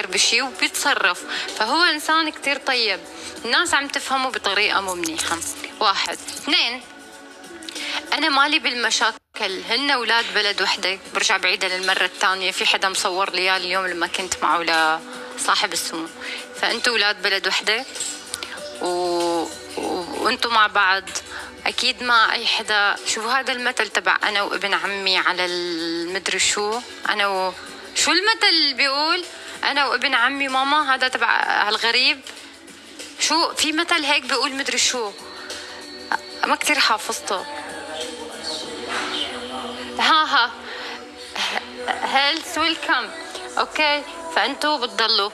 بيفكر بشي وبيتصرف، فهو إنسان كتير طيب. الناس عم تفهمه بطريقة مو منيحة. واحد. اثنين، أنا مالي بالمشاكل، هن أولاد بلد وحدة. برجع بعيدة للمرة الثانية، في حدا مصور لي اليوم لما كنت معه لصاحب السمو. فأنتوا أولاد بلد وحدة وأنتوا مع بعض، أكيد ما أي حدا. شو هذا المثل تبع أنا وابن عمي على المدري شو، شو المثل اللي بيقول أنا وابن عمي ماما، هذا تبع الغريب. شو في مثل هيك بيقول مدري شو، ما كتير حافظته. ها هيلث ويلكم. اوكي، فانتوا بتضلوا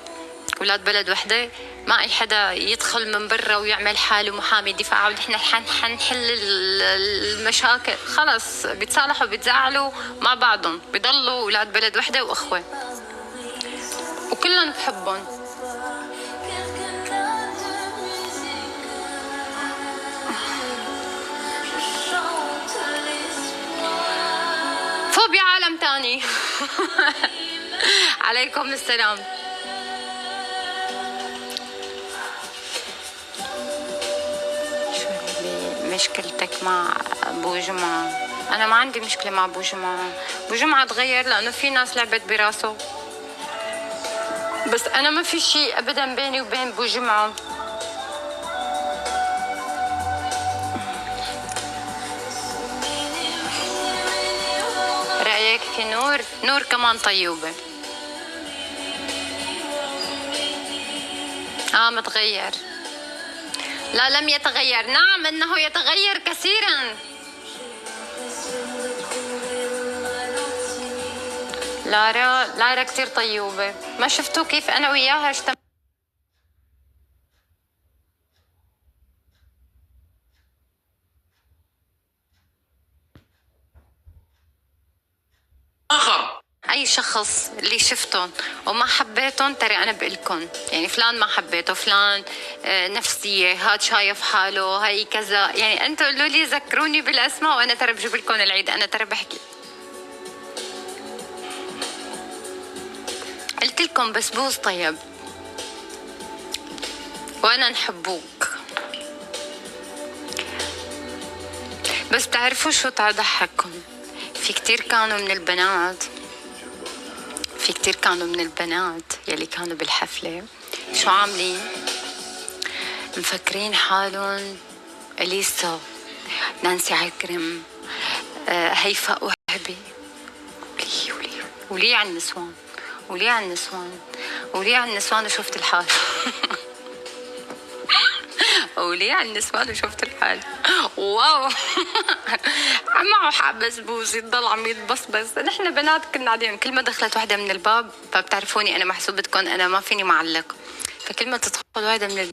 ولاد بلد وحده، ما اي حدا يدخل من برا ويعمل حاله محامي دفاع ونحن حنحل المشاكل. خلص بيتصالحوا بيتزعلوا مع بعضهم، بيضلوا ولاد بلد وحده واخوه وكلهم بحبهم. فوبيا عالم تاني. عليكم السلام. شو اللي مشكلتك مع ابو جمعة؟ انا ما عندي مشكلة مع ابو جمعة. ابو جمعة تغير لانه في ناس لعبت براسه، بس انا ما في شيء ابدا بيني وبين ابو جمعة. رأيك في نور كمان طيوبة. متغير. لا لم يتغير. نعم انه يتغير كثيرا. لارا كتير طيوبة. ما شفتوا كيف انا وياها اي شخص اللي شفتهم وما حبيتهم، ترى انا بقلكن يعني فلان ما حبيته، فلان نفسيه، هاد شايف حاله، هاي كذا. يعني انتوا قولوا لي ذكروني بالاسماء وانا ترى بجيب لكم العيد. انا ترى بحكي قلت لكم بسبوس طيب وانا نحبوك. بس بتعرفوا شو تضحككم؟ في كتير كانوا من البنات يلي كانوا بالحفلة شو عاملين؟ مفكرين حالهم أليسا، نانسي عكرم، هيفاء وهبي. ولي على النسوان وشفت الحال. ولي على النسوان وشفت الحال. واو. معه حابس بوز يضل عم يتبصبص. نحن بنات كنا قاعدين، كل ما دخلت وحده من الباب، فبتعرفوني انا محسوبتكم انا ما فيني معلق، فكل ما تدخل وحده من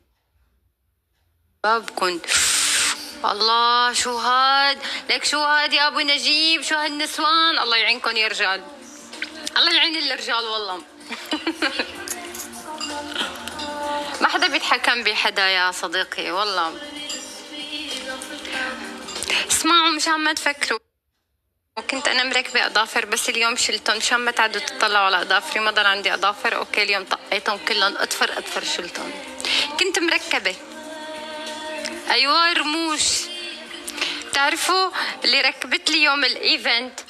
الباب كنت الله شو هاد، لك شو هاد يا ابو نجيب، شو هالنسوان، الله يعينكم يا رجال، الله يعين الرجال والله. ما حدا بيتحكم بحدا يا صديقي والله. اسمعوا مشان ما تفكروا، وكنت انا مركبه اظافر بس اليوم شلتهم مشان ما تعدوا تطلعوا على اظافري. ما ضل عندي اظافر. اوكي اليوم طقيتهم كلهم اطفر شلتهم. كنت مركبه. ايوه رموش. بتعرفوا اللي ركبت لي يوم الايفنت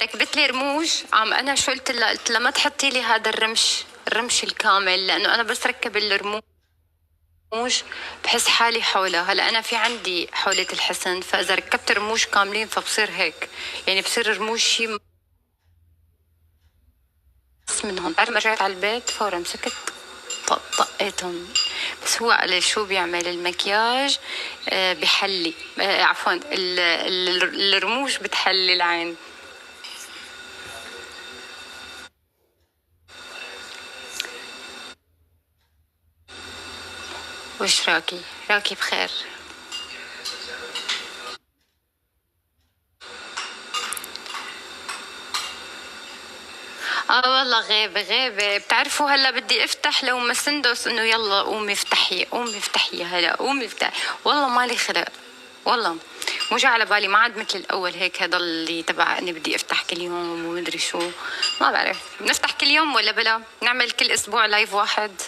ركبت لي رموش، انا شو قلت لها ما تحطي لي هذا الرمش الكامل، لانه انا بس ركب الرموش بحس حالي حولها. هلا انا في عندي حولة الحسن، فاذا ركبت رموش كاملين فبصير هيك، يعني بصير رموشي منهم. بعد ما رجعت على البيت فورا مسكت طقيتهم. بس هو قال شو بيعمل المكياج بحلي، عفوا الرموش بتحلي العين. وش راكي بخير؟ والله غيبة. بتعرفوا هلا بدي افتح لو ما سندس انه يلا قومي افتحي هلا قومي افتحي. والله مالي خلق والله. مو جا على بالي، ما عاد مثل الاول هيك هذا اللي تبع اني بدي افتح كل يوم ومدري شو. ما بعرف نفتح كل يوم ولا بلا نعمل كل اسبوع لايف واحد.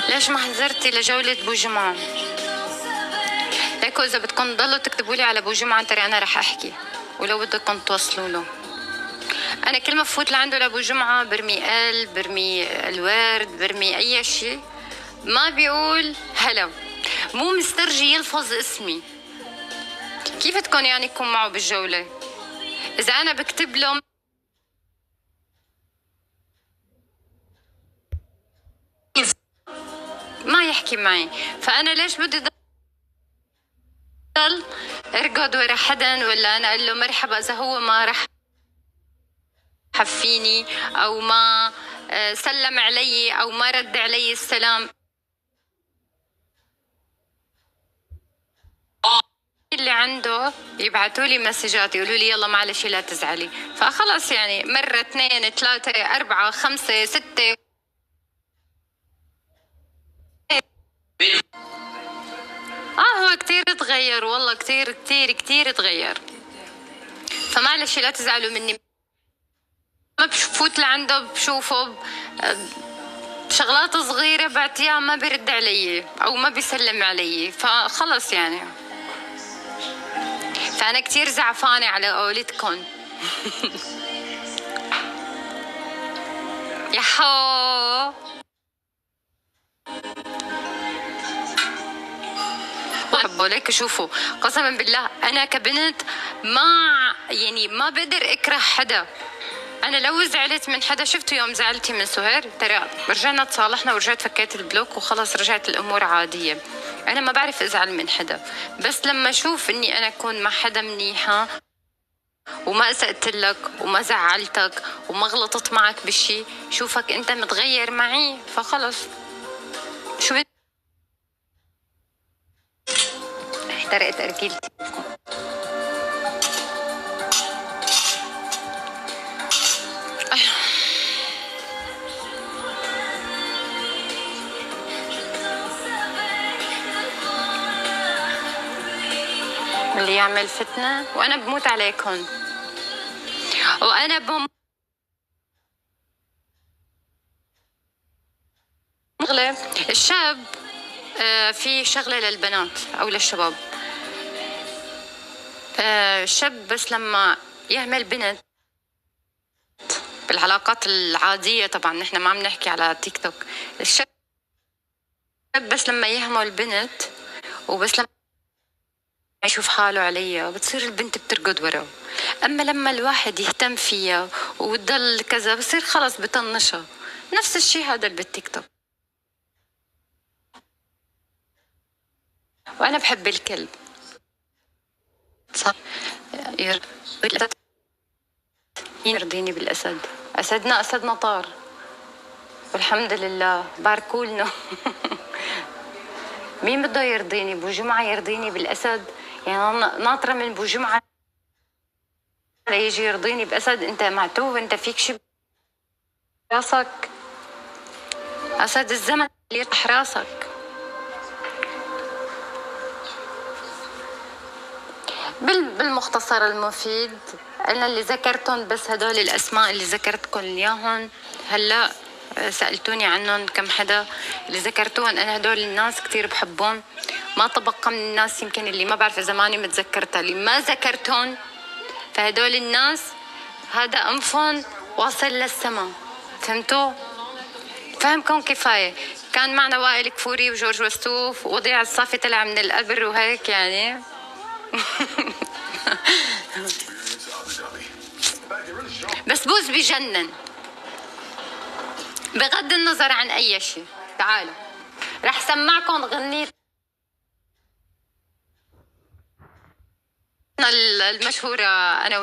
ليش ما حضرتي لجولة بوجمعة؟ ليكو إذا بدكم تضلوا تكتبوا لي على بوجمعة ترى أنا رح أحكي، ولو بدكم توصلوا له. أنا كل ما بفوت لعنده لبوجمعة برمي قلب، برمي الورد، برمي أي شيء، ما بيقول هلا، مو مسترجي يلفظ اسمي. كيف بدكم يعني يكون معه بالجولة؟ إذا أنا بكتب له ما يحكي معي، فأنا ليش بدي ضل ارقد ورا حدا، ولا أنا أقول له مرحبا إذا هو ما رح حفيني أو ما سلم علي أو ما رد علي السلام. اللي عنده يبعثوا لي مسجات يقولوا لي يلا معلش لا تزعلي، فخلص يعني مرة 2 3 4 5 6. هو كتير تغير والله، كتير كتير كتير تغير، فمعلش لا تزعلوا مني. ما بفوت لعنده بشوفه شغلات صغيرة بعطيها ما بيرد علي أو ما بيسلم علي، فخلص يعني. فأنا كتير زعفانة على قولتكم. يحو بحبه. ليك شوفوا قسما بالله أنا كبنت ما بقدر أكره حدا. أنا لو زعلت من حدا، شفتوا يوم زعلتي من سهير ترى رجعنا تصالحنا ورجعت فكيت البلوك وخلص رجعت الأمور عادية. أنا ما بعرف أزعل من حدا، بس لما أشوف إني أنا أكون مع حدا منيحة وما أسأت لك وما زعلتك وما غلطت معك بشي، شوفك أنت متغير معي، فخلص شو احترقت أرجيلتي. اللي يعمل فتنة وأنا بموت عليكم، وأنا الشاب في شغلة للبنات أو للشباب. الشاب بس لما يعمل بنت بالعلاقات العادية، طبعا نحن ما عم نحكي على تيك توك، الشاب بس لما يهمل بنت وبس لما يشوف حاله عليها بتصير البنت بترقد وراه. أما لما الواحد يهتم فيها وتضل كذا بصير خلص بطنشها. نفس الشيء هذا بالتيك توك. وأنا بحب الكلب صح. يرضيني بالأسد. أسدنا طار والحمد لله، باركولنا. مين بده يرضيني؟ بوجمعة يرضيني بالأسد؟ يعني ناطرة من بوجمعة ليجي يرضيني بأسد؟ أنت معتوه، أنت فيك شي راسك. أسد الزمن اللي يرتاح راسك. بالمختصر المفيد أنا اللي ذكرتهم بس هدول الأسماء اللي ذكرتكم إياهم هلأ. سألتوني عنهم كم حدا اللي ذكرتوهم، أنا هدول الناس كتير بحبهم. ما طبقة من الناس يمكن اللي ما بعرف إذا ماني متذكرتها اللي ما ذكرتهم، فهدول الناس هذا أنفهم واصل للسما. فهمتوا؟ فهمكم كفاية. كان معنا وائل كفوري وجورج وستوف ووضيع الصافي طلع من القبر وهيك يعني. بس بوز بجنن بغض النظر عن أي شيء. تعالوا رح سمعكم غنية المشهورة أنا